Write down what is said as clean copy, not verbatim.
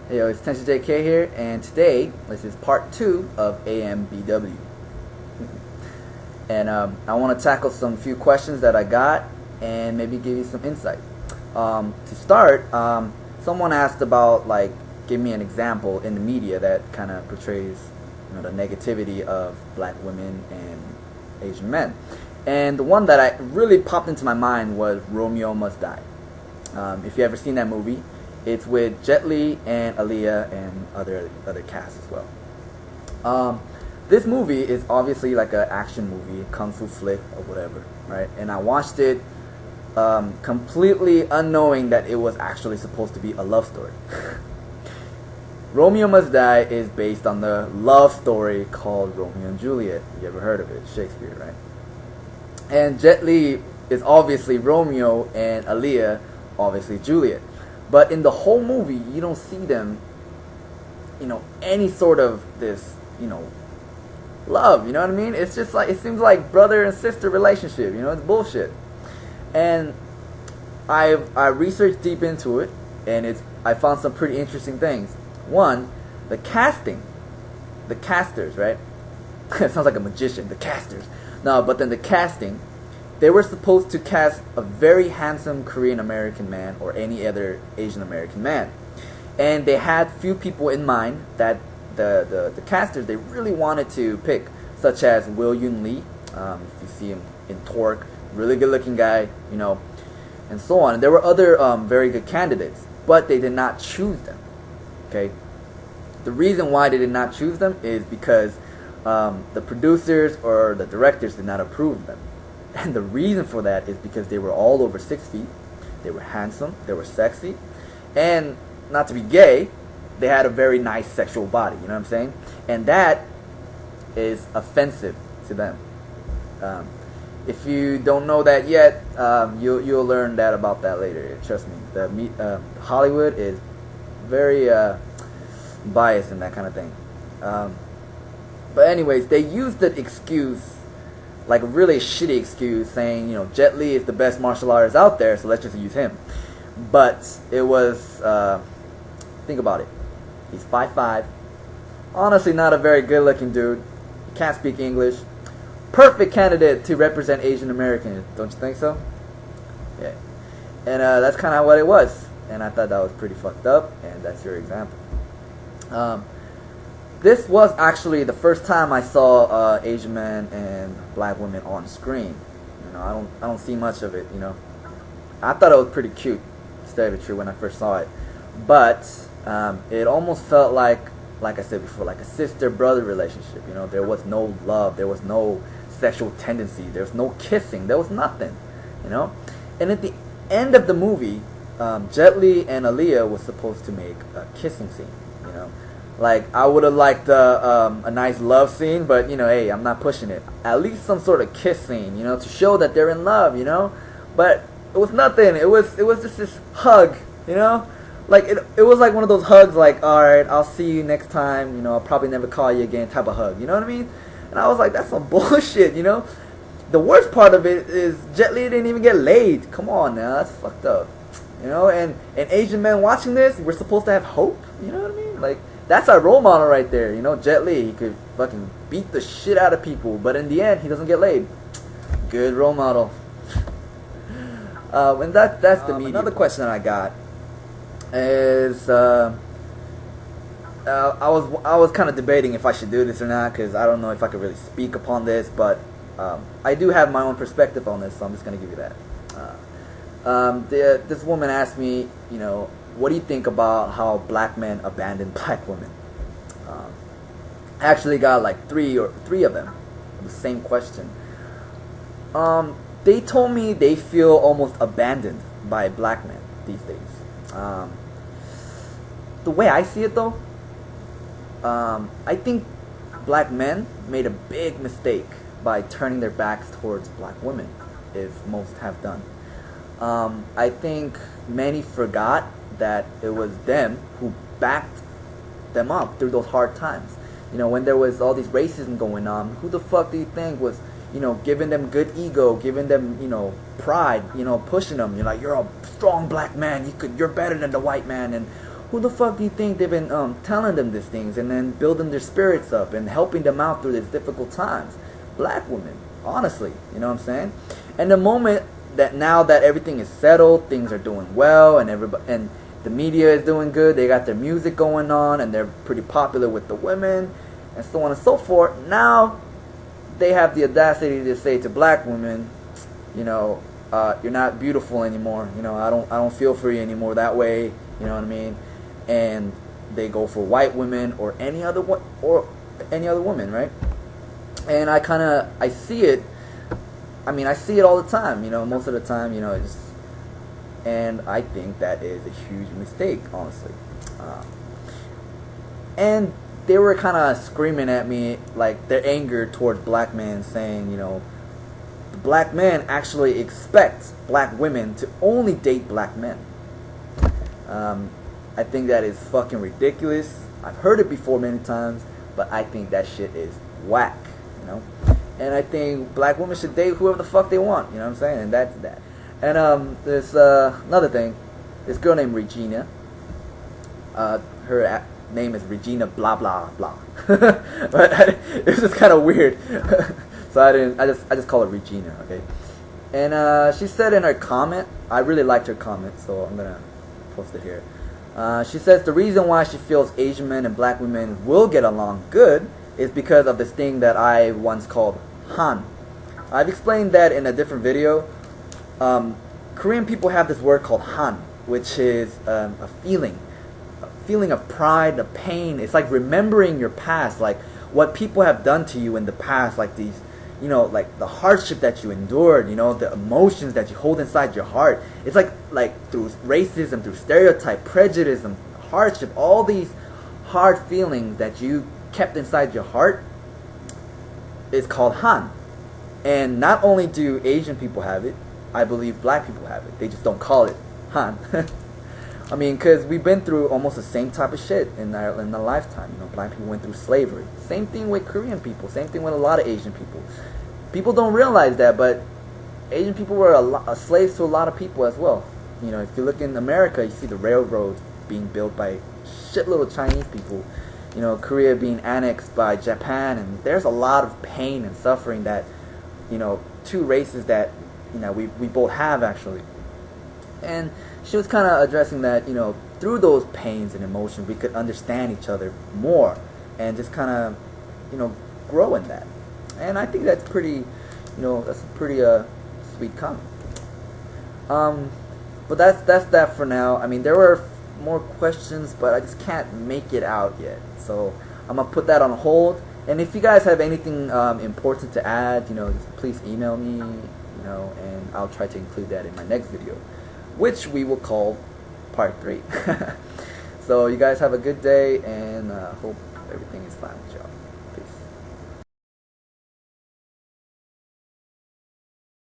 Hey, yo, it's Tenchijk here, and today this is part 2 of AMBW. And I want to tackle some few questions that I got and maybe give you some insight. To start, someone asked about, like, give me an example in the media that kind of portrays the negativity of black women and Asian men. And the one that I really popped into my mind was Romeo Must Die. If you ever seen that movie, it's with Jet Li and Aaliyah and other casts as well. This movie is obviously like an action movie, kung fu flick or whatever, right? And I watched it completely unknowing that it was actually supposed to be a love story. Romeo Must Die is based on the love story called Romeo and Juliet. You ever heard of it? Shakespeare, right? And Jet Li is obviously Romeo and Aaliyah obviously Juliet. But in the whole movie, you don't see them, any sort of this, love. You know what I mean? It's just like, it seems like brother and sister relationship. It's bullshit. And I researched deep into it, and I found some pretty interesting things. One, the casting, the casters, right? It sounds like a magician. The casters. No, but then the casting. They were supposed to cast a very handsome Korean American man or any other Asian American man. And they had few people in mind that the casters they really wanted to pick, such as Will Yoon Lee, if you see him in Torque, really good looking guy, and so on. And there were other very good candidates, but they did not choose them. Okay? The reason why they did not choose them is because the producers or the directors did not approve them. And the reason for that is because they were all over 6 feet, they were handsome, they were sexy, and not to be gay, they had a very nice sexual body, you know what I'm saying? And that is offensive to them. If you don't know that yet, you'll learn that about that later. Trust me, Hollywood is very biased in that kind of thing. But anyways, they used the excuse, like a really shitty excuse, saying, Jet Li is the best martial artist out there, so let's just use him. But it was, think about it. He's 5'5". Honestly, not a very good looking dude. He can't speak English. Perfect candidate to represent Asian Americans, don't you think so? Yeah. And that's kind of what it was. And I thought that was pretty fucked up, and that's your example. This was actually the first time I saw Asian men and black women on screen. I don't see much of it. I thought it was pretty cute, to tell you the truth, when I first saw it. But it almost felt like I said before, like a sister-brother relationship. There was no love, there was no sexual tendency, there was no kissing, there was nothing. And at the end of the movie, Jet Li and Aaliyah was supposed to make a kissing scene. Like, I would have liked a nice love scene, but, hey, I'm not pushing it. At least some sort of kiss scene, to show that they're in love, But it was nothing. It was just this hug, Like, it was like one of those hugs, like, alright, I'll see you next time, I'll probably never call you again type of hug, you know what I mean? And I was like, that's some bullshit, The worst part of it is Jet Li didn't even get laid. Come on now, that's fucked up. And Asian men watching this, we're supposed to have hope, you know what I mean? Like, that's our role model right there, Jet Li. He could fucking beat the shit out of people, but in the end, he doesn't get laid. Good role model. And that's the media. Another question that I got is, I was kind of debating if I should do this or not, because I don't know if I could really speak upon this, but I do have my own perspective on this, so I'm just going to give you that. This woman asked me, what do you think about how black men abandon black women? I actually got like three of them, the same question. They told me they feel almost abandoned by black men these days. The way I see it though, I think black men made a big mistake by turning their backs towards black women, if most have done. I think many forgot that it was them who backed them up through those hard times. When there was all these racism going on, who the fuck do you think was, giving them good ego, giving them, pride, pushing them. You're like, you're a strong black man, you're better than the white man, and who the fuck do you think they've been telling them these things and then building their spirits up and helping them out through these difficult times? Black women, honestly, you know what I'm saying? And the moment that now that everything is settled, things are doing well, and everybody and the media is doing good, they got their music going on, and they're pretty popular with the women, and so on and so forth. Now they have the audacity to say to black women, you know, you're not beautiful anymore. You know, I don't feel for you anymore that way. You know what I mean? And they go for white women or any other woman, right? And I see it. I mean, I see it all the time. You know, most of the time, you know, and I think that is a huge mistake, honestly. And they were kind of screaming at me, like, their anger towards black men, saying, you know, the black men actually expect black women to only date black men. I think that is fucking ridiculous. I've heard it before many times, but I think that shit is whack, you know? And I think black women should date whoever the fuck they want, you know what I'm saying? And that's that. And there's another thing. This girl named Regina. Her name is Regina blah blah blah. But it was just kind of weird. So I just call her Regina, okay? And she said in her comment, I really liked her comment, so I'm gonna post it here. She says the reason why she feels Asian men and black women will get along good is because of this thing that I once called Han. I've explained that in a different video. Korean people have this word called Han, which is a feeling of pride, of pain. It's like remembering your past, like what people have done to you in the past, like these, you know, like the hardship that you endured, you know, the emotions that you hold inside your heart. It's like through racism, through stereotype, prejudice, hardship, all these hard feelings that you kept inside your heart is called Han. And not only do Asian people have it, I believe black people have it. They just don't call it Han. I mean, because we've been through almost the same type of shit in our lifetime. You know, black people went through slavery. Same thing with Korean people. Same thing with a lot of Asian people. People don't realize that, but Asian people were slaves to a lot of people as well. You know, if you look in America, you see the railroads being built by shitload of Chinese people. You know, Korea being annexed by Japan, and there's a lot of pain and suffering that, you know, two races that, you know, we both have actually. And she was kind of addressing that, you know, through those pains and emotions, we could understand each other more and just kind of, you know, grow in that. And I think that's pretty, you know, that's a pretty sweet comment. But that's that for now. I mean, there were more questions, but I just can't make it out yet. So I'm gonna put that on hold. And if you guys have anything important to add, you know, just please email me, you know, and I'll try to include that in my next video, which we will call part 3. So you guys have a good day, and hope everything is fine with y'all.